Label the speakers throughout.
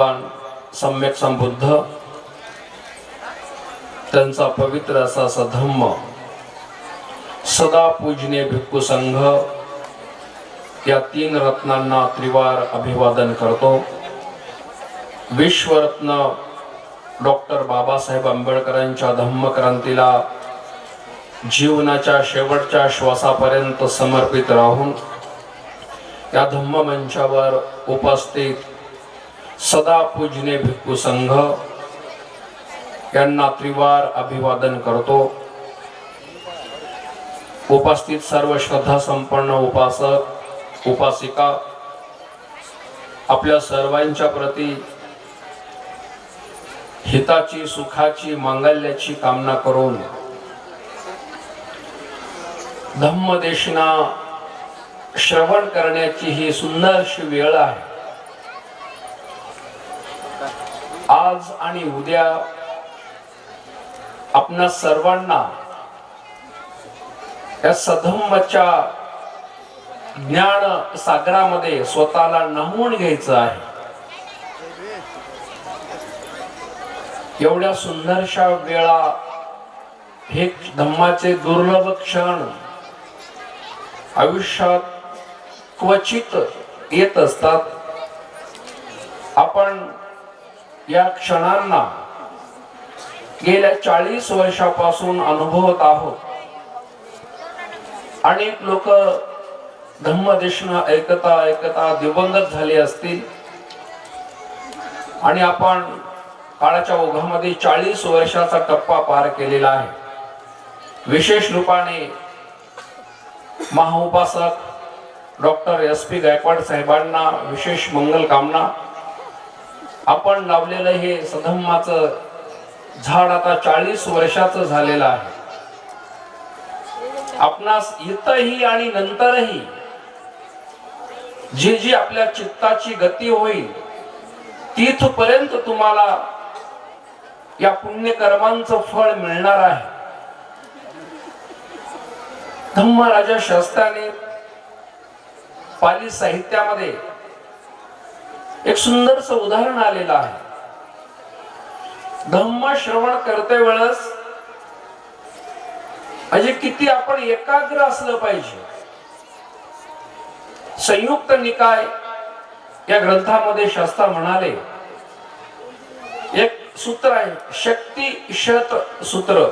Speaker 1: सम्यक संबुद्ध त्यांचा पवित्र असा धम्म सदा पूजनीय भिक्खू संघ या तीन रत्नांना त्रिवार अभिवादन करतो। विश्वरत्न डॉक्टर बाबासाहेब आंबेडकरांच्या धम्मक्रांतीला जीवनाच्या शेवटच्या श्वासापर्यंत समर्पित राहून या धम्म मंचावर उपस्थित सदा पूजनीय भिक्खू संघ यांना त्रिवार अभिवादन करतो। उपस्थित सर्व श्रद्धा संपन्न उपासक उपासिका आपल्या सर्वांच्या प्रती हिताची सुखाची मांगल्याची कामना करून धम्मदेशना श्रवण करण्याची ही सुंदरशी वेळ आहे। आज आणि उद्या आपणा सर्वांना या सधम्मच्या ज्ञान सागरामध्ये स्वतःला न्हावून घ्यायचं आहे। एवढ्या सुंदरशा वेळा हे धम्माचे दुर्लभ क्षण आयुष्यात क्वचित येत असतात। आपण या क्षणांना गेल्या 40 वर्षापासून अनुभवत आहोत। अनेक लोक धम्मदेशना ऐकता ऐकता दिवंगत झाले असतील आणि आपण काळाच्या ओघामध्ये 40 वर्षाचा टप्पा पार केलेला आहे। विशेष रूपाने महाउपासक डॉक्टर SP गायकवाड साहेबांना विशेष मंगल कामना। आपण लावलेलं हे सधम्माचं झाड आता 40 वर्षाचं झालेलं आहे। आपणास इथही आणि नंतरही जी जी आपल्या चित्ताची गती होईल तिथपर्यंत तुम्हाला या पुण्यकर्मांचं फळ मिळणार आहे। धम्मराजा शास्त्राने पाली साहित्यामध्ये एक सुंदरसं उदाहरण आलेलं आहे। धम्म श्रवण करते वेळेस म्हणजे किती आपण एकाग्र असलं पाहिजे। संयुक्त निकाय या ग्रंथामध्ये शास्त्र म्हणाले, एक सूत्र आहे शक्ती शत सूत्र।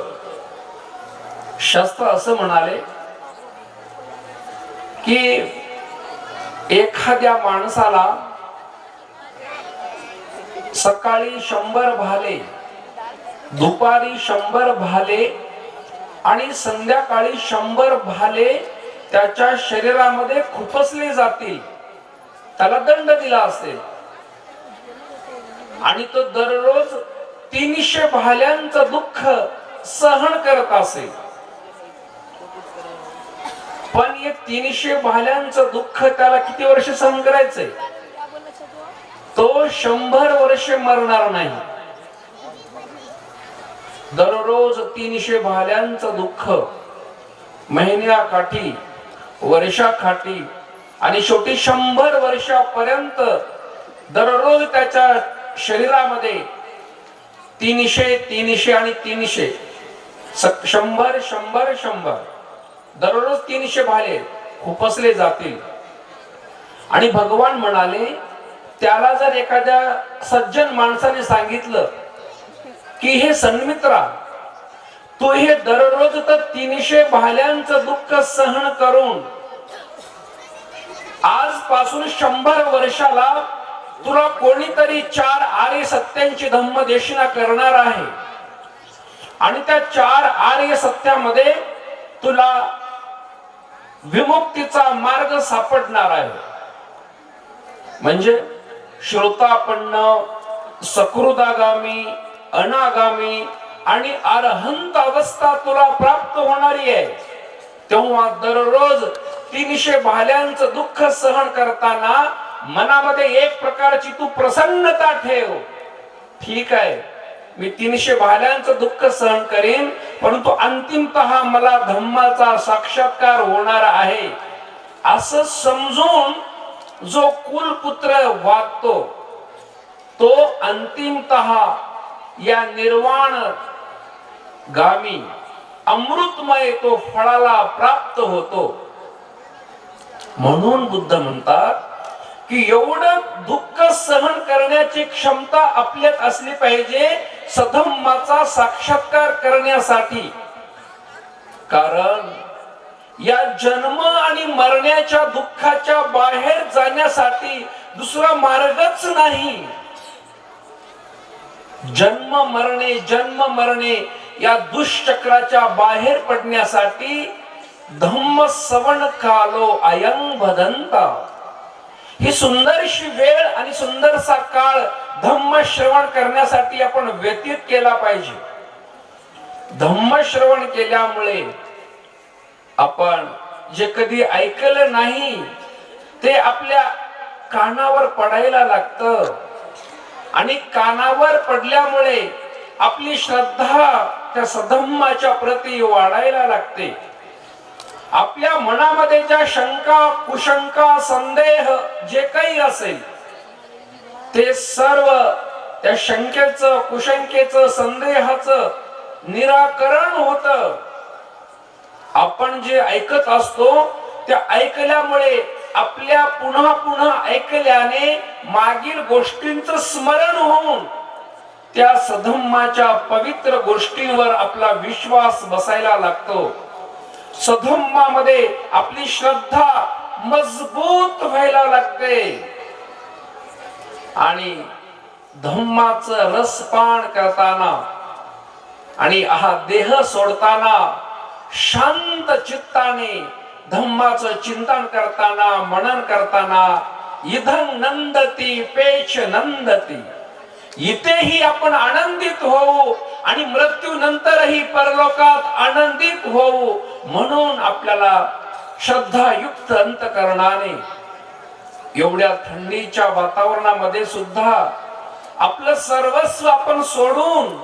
Speaker 1: शास्त्र असं म्हणाले की एखाद्या माणसाला सकाळी 100 भाले, दुपारी 100 भाले आणि संध्याकाळी 100 भाले त्याच्या शरीरामध्ये खुपसले जातील, त्याला दंड दिला असेल आणि तो दररोज 300 भाल्यांचं दुःख सहन करत असेल। पण एक 300 भाल्यांचं दुःख त्याला किती वर्ष सहन करायचंय? तो 100 वर्ष मरणार नाही। दररोज 300 भाल्यांचं दुःख महिन्याकाठी वर्षाकाठी आणि शेवटी 100 वर्षापर्यंत दररोज त्याच्या शरीरामध्ये 300 300 आणि 300 100 100 100 दररोज 300 भाले खुपसले जातील। आणि भगवान म्हणाले, त्याला जर एखाद्या सज्जन माणसाने सांगितलं की हे सन्मित्रा, तू हे दररोज तर 300 भाल्यांचं दुःख सहन करून आजपासून 100 वर्षाला तुला कोणीतरी 4 आर्य सत्यांची धम्मदेशना करणार आहे आणि त्या 4 आर्य सत्यामध्ये तुला विमुक्तीचा मार्ग सापडणार आहे। म्हणजे श्रोतापन्न, सकृदागामी, अनागामी आणि अरहंत अवस्था तुला प्राप्त होणारी आहे। तेव्हा दररोज 300 भाल्यांचं दुःख सहन करताना मनामध्ये एक प्रकारची तू प्रसन्नता ठेव। ठीक आहे, मी 300 भाल्यांचं दुःख सहन करीन, परंतु अंतिमतः मला धम्माचा साक्षात्कार होणार आहे असं समजून जो कुलपुत्र वागतो तो अंतिमतः या निर्वाण गामी अमृतमय तो फळाला प्राप्त होतो. म्हणून बुद्ध म्हणतात की एवढं दुःख सहन करण्याची क्षमता आपल्यात असली पाहिजे सधम्माचा साक्षात्कार करण्यासाठी. कारण या जन्म आणि मरण्याच्या दुःखाच्या बाहेर जाण्यासाठी दुसरा मार्गच नाही. जन्म मरणे या दुष्चक्राच्या बाहेर पडण्यासाठी धम्म सवण कालो अयं भदंता, ही सुंदरशी वेळ आणि सुंदरसा काळ धम्म श्रवण करण्यासाठी आपण व्यतीत केला पाहिजे. धम्म श्रवण केल्यामुळे आपण जे कधी ऐकलं नाही ते आपल्या कानावर पडायला लागतं आणि कानावर पडल्यामुळे आपली श्रद्धा त्या सधम्माच्या प्रती वाढायला लागते. आपल्या मनामध्ये ज्या शंका कुशंका संदेह जे काही असेल ते सर्व त्या शंकेचं कुशंकेचं संदेहाचं निराकरण होतं. आपण जे ऐकत असतो त्या ऐकल्यामुळे आपल्या पुन्हा पुन्हा ऐकल्याने मागील गोष्टींचं स्मरण होऊन त्या सधम्माच्या पवित्र गोष्टींवर आपला विश्वास बसायला लागतो. सधम्मामध्ये आपली श्रद्धा मजबूत व्हायला लागते आणि धम्माचं रसपान करताना आणि हा देह सोडताना शांत चित्ताने धम्माचं चिंतन करताना मनन करताना इदं नंदती पेच नंदती, इथेही आपण आनंदित होऊ आणि मृत्यू नंतरही परलोकात आनंदित होऊ म्हणून आपल्याला श्रद्धायुक्त अंतकरणाने एवढ्या थंडीच्या वातावरणामध्ये सुद्धा आपलं सर्वस्व आपण सोडून,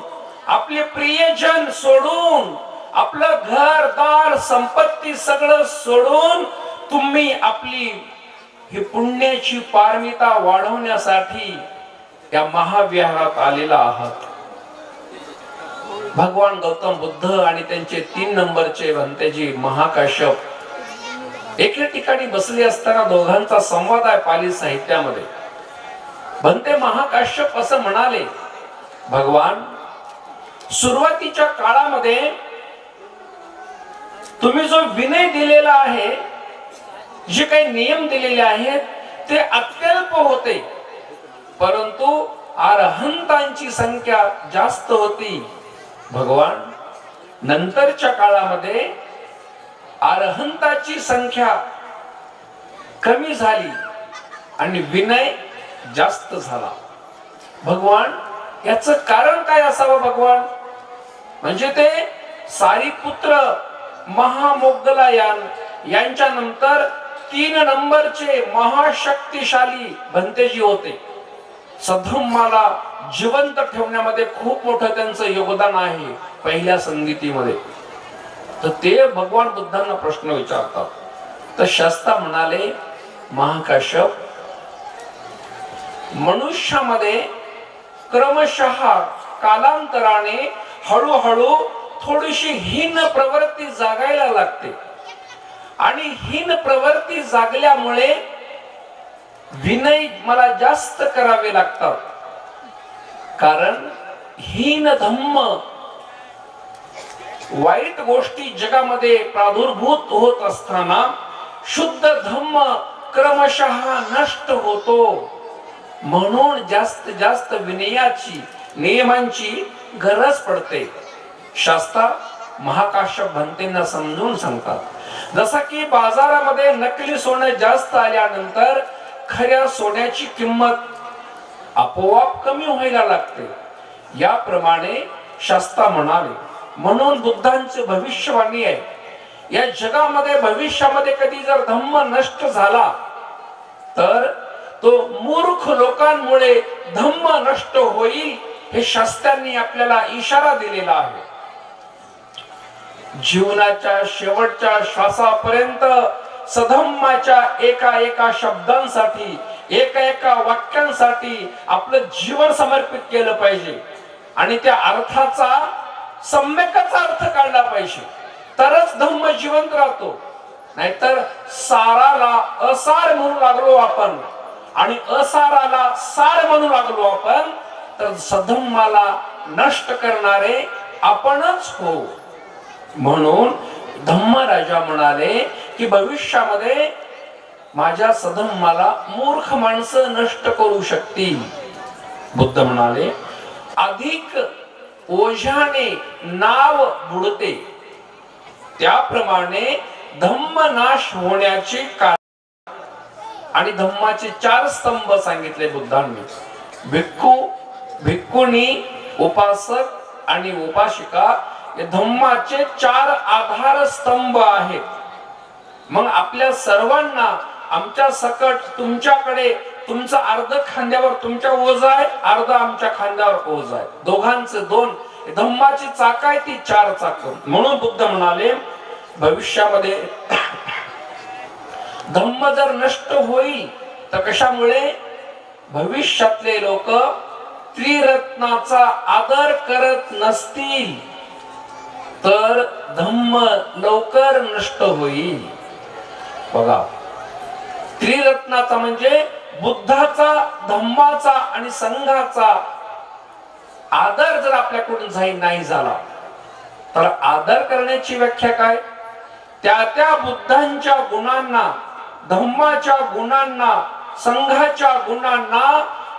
Speaker 1: आपले प्रियजन सोडून, आपलं घरदार संपत्ती सगळं सोडून तुम्ही आपली ही पुण्याची पारमिता वाढवण्यासाठी या महाविहारात आलेला आहात. भगवान गौतम बुद्ध आणि त्यांचे 3 नंबरचे भंतेजी महाकाश्यप एके ठिकाणी बसले असताना दोघांचा संवाद आहे पाली साहित्यामध्ये. भंते महाकाश्यप असं म्हणाले, भगवान, सुरुवातीच्या काळामध्ये तुम्ही जो विनय दिलेला आहे, जे काही नियम दिलेले आहेत ते अत्यल्प होते, परंतु अरहंतांची संख्या जास्त होती. भगवान, नंतरच्या काळामध्ये अरहंताची संख्या कमी झाली आणि विनय जास्त झाला. भगवान, याचं कारण काय असावं भगवान? म्हणजे ते सारीपुत्र महामोगलायान यांच्या नंतर 3 नंबरचे महाशक्तिशाली भंतेजी होते. सधम्माला जिवंत ठेवण्यामध्ये खूप मोठं त्यांचं योगदान आहे पहिल्या संगीतीमध्ये. तर ते भगवान बुद्धांना प्रश्न विचारतात. तर शास्ता म्हणाले, महाकाश्यप, मनुष्यामध्ये क्रमशः कालांतराने हळूहळू थोडीशी हीन प्रवृत्ती जागायला लागते आणि हीन प्रवृत्ती जागल्यामुळे विनय मला जास्त करावे लागतात. कारण हीन धम्म, वाईट गोष्टी जगामध्ये प्रादुर्भूत होत असताना शुद्ध धम्म क्रमशः नष्ट होतो. म्हणून जास्त जास्त विनयाची नियमांची गरज पडते. शास्त्रा महाकाश्यप भंतेंना समजून सांगतात, जसा की बाजारामध्ये नकली सोने जास्त आल्यानंतर खऱ्या सोन्याची किंमत आपोआप कमी व्हायला लागते, याप्रमाणे शास्त्रा म्हणाले. म्हणून बुद्धांची भविष्यवाणी आहे, या जगामध्ये भविष्यामध्ये कधी जर धम्म नष्ट झाला तर तो मूर्ख लोकांमुळे धम्म नष्ट होईल, हे शास्त्रांनी आपल्याला इशारा दिलेला आहे. जीवनाच्या शेवटच्या श्वासापर्यंत सधम्माच्या एका एका शब्दांसाठी एका एका वाक्यांसाठी आपलं जीवन समर्पित केलं पाहिजे आणि त्या अर्थाचा सम्यकच अर्थ काढला पाहिजे, तरच धम्म जिवंत राहतो. नाहीतर साराला असार म्हणू लागलो आपण आणि असाराला सार म्हणू लागलो आपण, तर सधम्माला नष्ट करणारे आपणच हो. म्हणून धम्मराजा म्हणाले की भविष्यामध्ये माझ्या सधम्माला मूर्ख माणसं नष्ट करू शकतील. बुद्ध म्हणाले अधिक ओझ्याने नाव बुडते, त्याप्रमाणे धम्मनाश होण्याचे कारण. आणि धम्माचे 4 स्तंभ सांगितले बुद्धांनी. भिक्खू, भिक्खुनी, उपासक आणि उपासिका हे धम्माचे 4 आधार स्तंभ आहेत. मग आपल्या सर्वांना आमच्या सकट तुमच्याकडे तुमचं अर्ध खांद्यावर तुमच्या ओझ आहे, अर्ध आमच्या खांद्यावर ओझ आहे, दोघांचे 2 धम्माची चाक आहे, ती 4 चाक. म्हणून बुद्ध म्हणाले भविष्यामध्ये धम्म जर नष्ट होईल तर कशामुळे? भविष्यातले लोक त्रिरत्नाचा आदर करत नसतील तर धम्म लवकर नष्ट होईल. बघा, त्रिरत्नाचा म्हणजे बुद्धाचा, धम्माचा आणि संघाचा आदर जर आपल्याकडून नाही झाला तर आदर करण्याची व्याख्या काय? त्या त्या बुद्धांच्या गुणांना, धम्माच्या गुणांना, संघाच्या गुणांना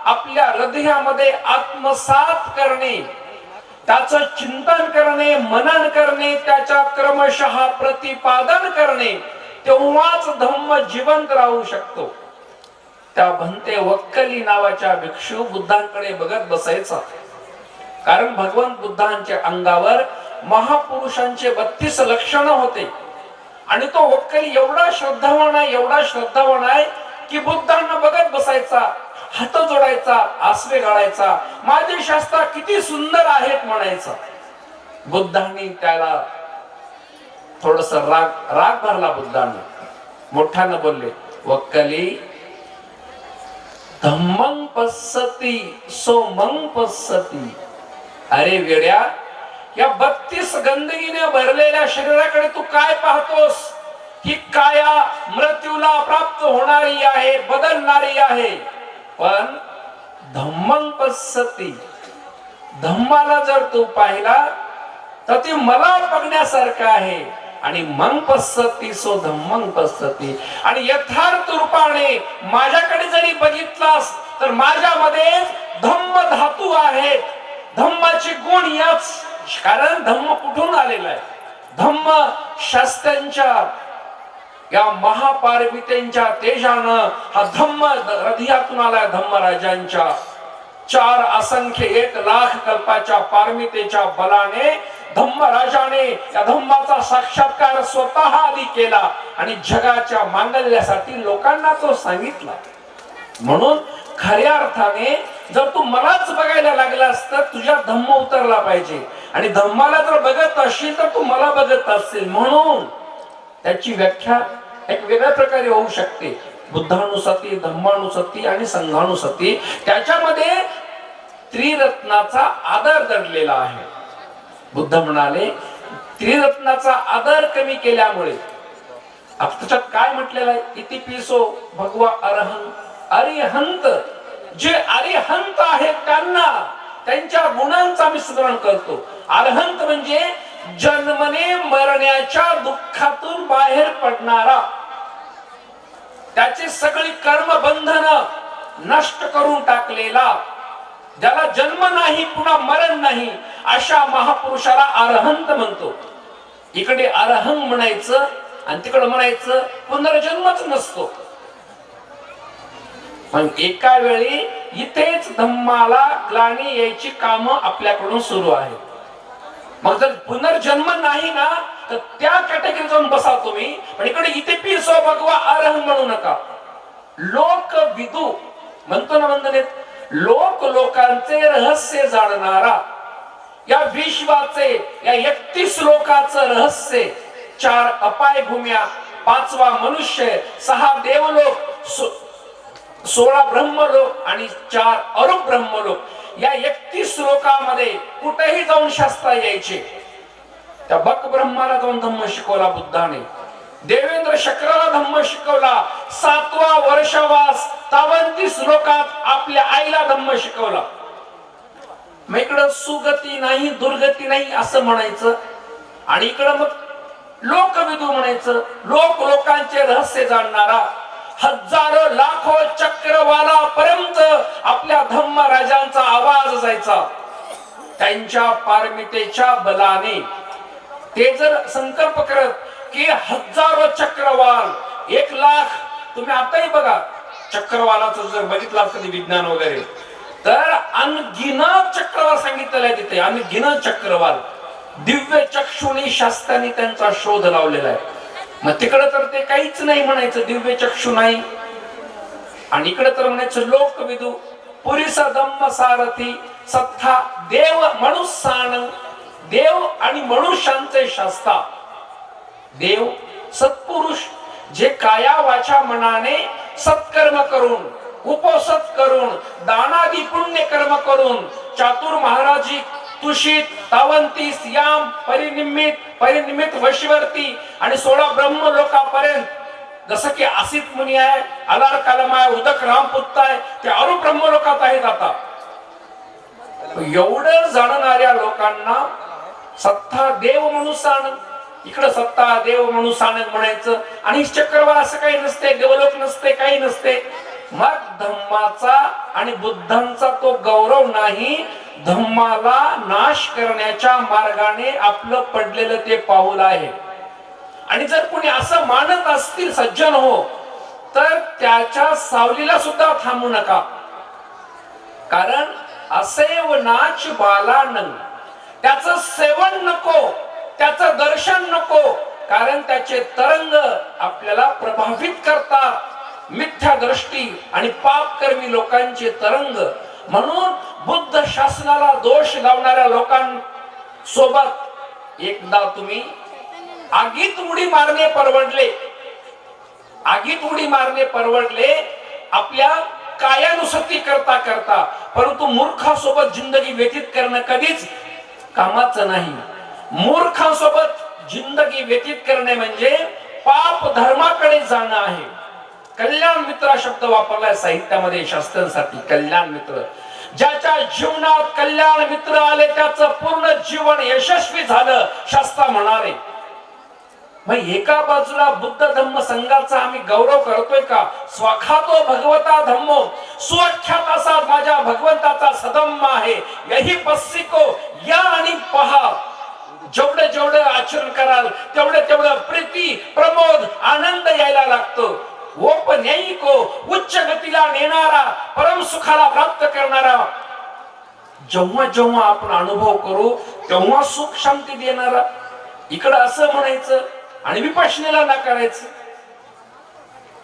Speaker 1: आपल्या हृदयामध्ये आत्मसात करणे, त्याचं चिंतन करणे, मनन करणे, त्याच्या क्रमशः प्रतिपादन करणे, तेव्हाच धम्म जिवंत राहू शकतो. त्या भंते वक्कली नावाच्या भिक्षू बुद्धांकडे बघत बसायचा, कारण भगवंत बुद्धांच्या अंगावर महापुरुषांचे 32 लक्षण होते. आणि तो वक्कली एवढा श्रद्धावान आहे, एवढा श्रद्धावान आहे की बुद्धांना बघत बसायचा, हात जोडायचा, आसवे गाळायचा, माझे शास्त्र किती सुंदर आहेत म्हणायचा. बुद्धांनी त्याला थोडस राग भरला. बुद्धांनी मोठ्यानं बोलले, वक्कली धम्मं पश्यति सोमं पश्यति. अरे वेड्या, या 32 गंदगीने भरलेल्या शरीराकडे तू काय पाहतोस? ही काया मृत्यूला प्राप्त होणारी आहे, बदलणारी आहे. पण धम्मं पश्यति, धम्माला जर तू पाहिला तर ती मला बघण्यासारखं आहे. आणि मग पश्यति सो धम्मं पश्यति, आणि यथार्थ रूपाने माझ्याकडे जरी बघितलास तर माझ्यामध्ये धम्म धातू आहेत, धम्माचे गुण याच. कारण धम्म कुठून आलेला आहे? धम्म शास्त्रांच्या या महापार्वतींच्या तेजानं हा धम्म हृदयातून आला. धम्मराजांच्या 4 असंख्य 1 लाख कल्पाच्या पारमितेच्या बलाने धम्मराजाने या धम्माचा साक्षात्कार स्वतः आधी केला आणि जगाच्या मांगल्यासाठी लोकांना तो सांगितला. म्हणून खऱ्या अर्थाने जर तू मलाच बघायला लागलास तर तुझ्या धम्म उतरला पाहिजे, आणि धम्माला जर बघत असशील तर तू मला बघत असशील. म्हणून त्याची व्याख्या एक वेगळ्या प्रकारे होऊ शकते. बुद्धानुसती, धम्मानुसती आणि संघानुसती, त्याच्यामध्ये त्रिरत्नाचा आदर दडलेला आहे. बुद्ध म्हणाले त्रिरत्नाचा आदर कमी केल्यामुळे, त्याच्यात काय म्हटलेलं आहे? इति पिसो भगवा अरहं, अरिहंत. जे अरिहंत आहेत त्यांना त्यांच्या गुणांचा मी स्मरण करतो. अरहंत म्हणजे जन्मने मरण्याच्या दुःखातून बाहेर पडणारा, त्याची सगळी कर्मबंधन नष्ट करून टाकलेला, ज्याला जन्म नाही पुन्हा मरण नाही, अशा महापुरुषाला अरहंत म्हणतो. इकडे अरहं म्हणायचं आणि तिकडे म्हणायचं पुनर्जन्मच नसतो. पण एका वेळी इथेच धम्माला ग्लानी यायची काम आपल्याकडून सुरू आहेत. मग जर पुनर्जन्म नाही ना तर त्या कॅटेगरीत जाऊन बसा तुम्ही. पण इकडे इथे पिसो भगवा अरहं म्हणू नका. लोक विदू म्हणतो ना वंदनेत, लोक लोकांचे रहस्य जाणणारा, या विश्वाचे या 31 लोकांचं रहस्य, 4 अपाय भूम्या, 5वा मनुष्य, 6 देवलोक, 16 ब्रह्मलोक आणि 4 अरूप ब्रह्मलोक या 31 श्लोकामध्ये कुठेही जाऊन शास्त्रा यायचे. त्या बक ब्रह्माला जाऊन धम्म शिकवला बुद्धाने, देवेंद्र शक्राला धम्म शिकवला, 7वा वर्षवास 53 श्लोकात आपल्या आईला धम्म शिकवला. मग इकडं सुगती नाही दुर्गती नाही असं म्हणायचं, आणि इकडं मग लोकविदू म्हणायचं. लोकांचे रहस्य जाणणारा, हजारो लाखो चक्रवाला पर्यंत आपल्या धम्मराजांचा आवाज जायचा. त्यांच्या पारमितेच्या बलाने ते जर संकल्प करत की हजारो चक्रवाल, 1 लाख, तुम्ही आताही बघा चक्रवालाचं जर बघितलं कधी विज्ञान वगैरे, तर अनगिनत चक्रवाल सांगितलेलं आहे तिथे, अनगिनत चक्रवाल. दिव्य चक्षुनी शास्त्रांनी त्यांचा शोध लावलेला आहे. मग तिकडे तर ते काहीच नाही म्हणायचं, दिव्य चक्षु नाही, आणि इकडे तर म्हणायचं लोकविदू, पुरीसा धम्म सारथी, सत्ता देव मनुष्यान, देव आणि मनुष्यांचे शास्ता. देव सत्पुरुष जे काया वाचा मनाने सत्कर्म करून, उपोषित करून, दानादी पुण्य कर्म करून, चातुर महाराजी, तुषित, तावंती, याम, परिनिमित वशवर्ती आणि 16 ब्रह्म लोकापर्यंत, जसं की आसित मुनी आहे, अलार कालम आहे, उदक रामपुत्त आहे, ते अरूप ब्रह्म लोकात आहेत. आता एवढं जाणणाऱ्या लोकांना सत्ता देव मनुष्यान, इकडं सत्ता देव मनुष्यान म्हणायचं, आणि चक्रवाल असं काही नसते, देवलोक नसते, काही नसते. मग धम्माचा आणि बुद्धांचा तो गौरव नाही, धम्माला नाश करण्याच्या मार्गाने आपलं पडलेलं ते पाऊल आहे. आणि जर कोणी असं मानत असतील सज्जन हो, तर त्याच्या सावलीला सुद्धा थांबू नका. कारण असेवनाच बालानंद, त्याचं सेवन नको, त्याचं दर्शन नको, कारण त्याचे तरंग आपल्याला प्रभावित करतात. मिथ्या दृष्टी आणि पापकर्मी लोकांचे तरंग. म्हणून बुद्ध शासनाला दोष लावणाऱ्या लोकांसोबत एकदा तुम्ही आगीत उडी मारणे परवडले, आगीत उडी मारणे परवडले आपल्या कायानुसती करता करता, परंतु मूर्खासोबत जिंदगी व्यतीत करणं कधीच कामाचं नाही. मूर्खासोबत जिंदगी व्यतीत करणे म्हणजे पाप धर्माकडे जाणं आहे. कल्याण मित्र शब्द वापरलाय साहित्यामध्ये शास्त्रांसाठी. कल्याण मित्र, ज्याच्या जीवनात कल्याण मित्र आले त्याचं पूर्ण जीवन यशस्वी झालं शास्त्र म्हणाले. मग एका बाजूला बुद्ध धम्म संघाचा आम्ही गौरव करतोय का? स्वाखातो भगवता धम्मो, सुख्यात असा माझ्या भगवंताचा सधम्म आहे, यही पस्सिको, या आणि पहा. जेवढं जेवढं आचरण कराल तेवढं तेवढं प्रीती, प्रमोद, आनंद यायला लागतो. ओपन्यायिको, उच्च गतीला नेणारा, परम सुखाला प्राप्त करणारा जेव्हा जेव्हा आपण अनुभव करू तेव्हा सुख शांती देणारा. इकडं असं म्हणायचं आणि विपश्यनेला नाकारायचं,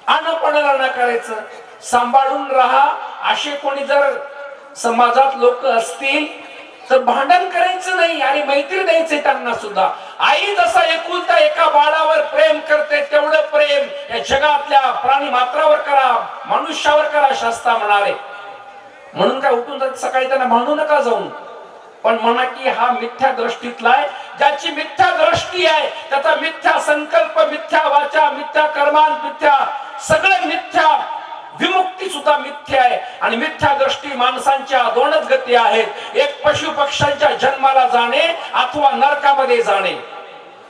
Speaker 1: अनपणाला नाकारायचं. सांभाळून राहा असे कोणी जर समाजात लोक असतील तर भांडण करायचं नाही आणि मैत्री द्यायचे त्यांना सुद्धा. आई जसा एकुलता एका बाळावर प्रेम करते तेवढं प्रेम या जगातल्या प्राणी मात्रावर करा, मनुष्यावर करा शास्त्र म्हणाले. म्हणून काय उठून सकाळी त्यांना भांडू नका जाऊन, पण म्हणा की हा मिथ्या दृष्टीतला आहे. ज्याची मिथ्या दृष्टी आहे त्याचा मिथ्या संकल्प, मिथ्या वाचा, मिथ्या कर्मान, मिथ्या सगळं मिथ्या, विमुक्ती सुद्धा मिथ्या आहे. आणि मिथ्या दृष्टी माणसांच्या दोनच गती आहेत, एक पशु पक्ष्यांच्या जन्माला जाणे अथवा नरकामध्ये जाणे.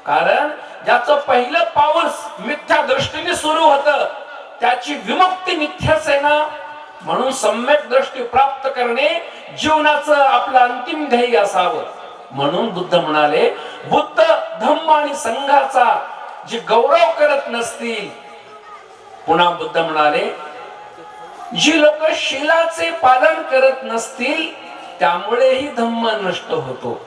Speaker 1: कारण ज्याचं पहिलं पाऊल मिथ्या दृष्टीने सुरू होतं त्याची विमुक्ती मिथ्याच आहे ना. म्हणून सम्यक दृष्टी प्राप्त करणे जीवनाचं आपलं अंतिम ध्येय असावं. म्हणून बुद्ध म्हणाले, बुद्ध धम्म आणि संघाचा जे गौरव करत नसतील. पुन्हा बुद्ध म्हणाले, जी लोक शीलाचे पालन करत नसतील त्यामुळेही धम्म नष्ट होतो.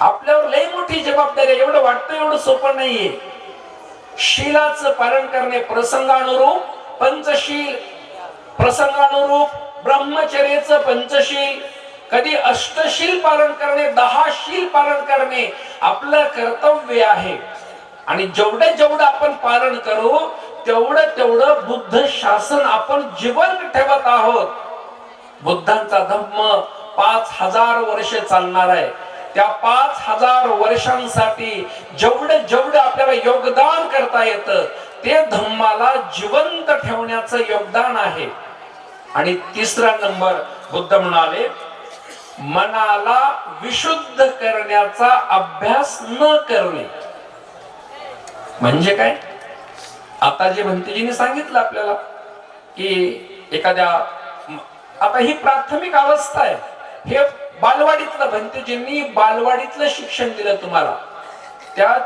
Speaker 1: आपल्यावर लई मोठी जबाबदारी आहे. एवढं वाटतं एवढं सोपं नाहीये. शीलाचं पालन करणे प्रसंगानुरूप पंचशील, प्रसंगानुरूप ब्रह्मचर्याचं पंचशील, कधी अष्टशील पालन करणे, 10 शील पालन करणे आपलं कर्तव्य आहे. आणि जेवढं जेवढं आपण पालन करू तेवढं तेवढं बुद्ध शासन आपण जिवंत ठेवत आहोत. बुद्धांचा धम्म 5000 वर्ष चालणार आहे. त्या 5000 वर्षांसाठी जेवढे जेवढे आपल्याला योगदान करता येतं ते धम्माला जिवंत ठेवण्याचं योगदान आहे. आणि तिसरा नंबर बुद्ध म्हणाले, मनाला विशुद्ध करण्याचा अभ्यास न करणे. म्हणजे काय? आता जे भंतेजींनी सांगितलं आपल्याला की एखाद्या, आता ही प्राथमिक अवस्था आहे. हे बालवाडीतलं, भंतेजींनी बालवाडीतलं शिक्षण दिलं तुम्हाला. त्या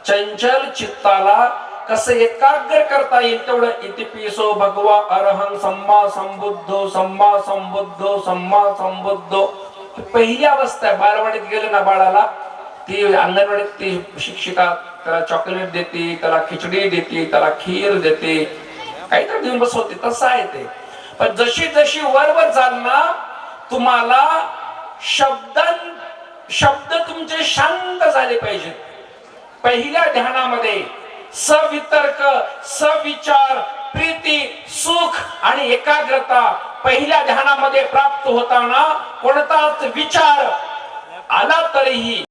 Speaker 1: चंचल चित्ताला कसं एकाग्र करता येईल तेवढं इतिपिसो भगवा अरहं सम्मा संबुद्धो सम्मा संबुद्धो सम्मा संबुद्धो. पहिली अवस्था आहे. बालवाडीत गेलं ना बाळाला, ती अंगणवाडीत ती शिक्षिका त्याला चॉकलेट देते, त्याला खिचडी देते, त्याला खीर देते, काहीतरी देऊन बसवते. तसं आहे ते. पण जशी जशी वर जाल ना, तुम्हाला शब्द तुमचे शांत झाले पाहिजेत. पहिल्या ध्यानामध्ये सवितर्क, सविचार, प्रीती, सुख आणि एकाग्रता पहिल्या ध्यानामध्ये प्राप्त होताना कोणताच विचार आला तरीही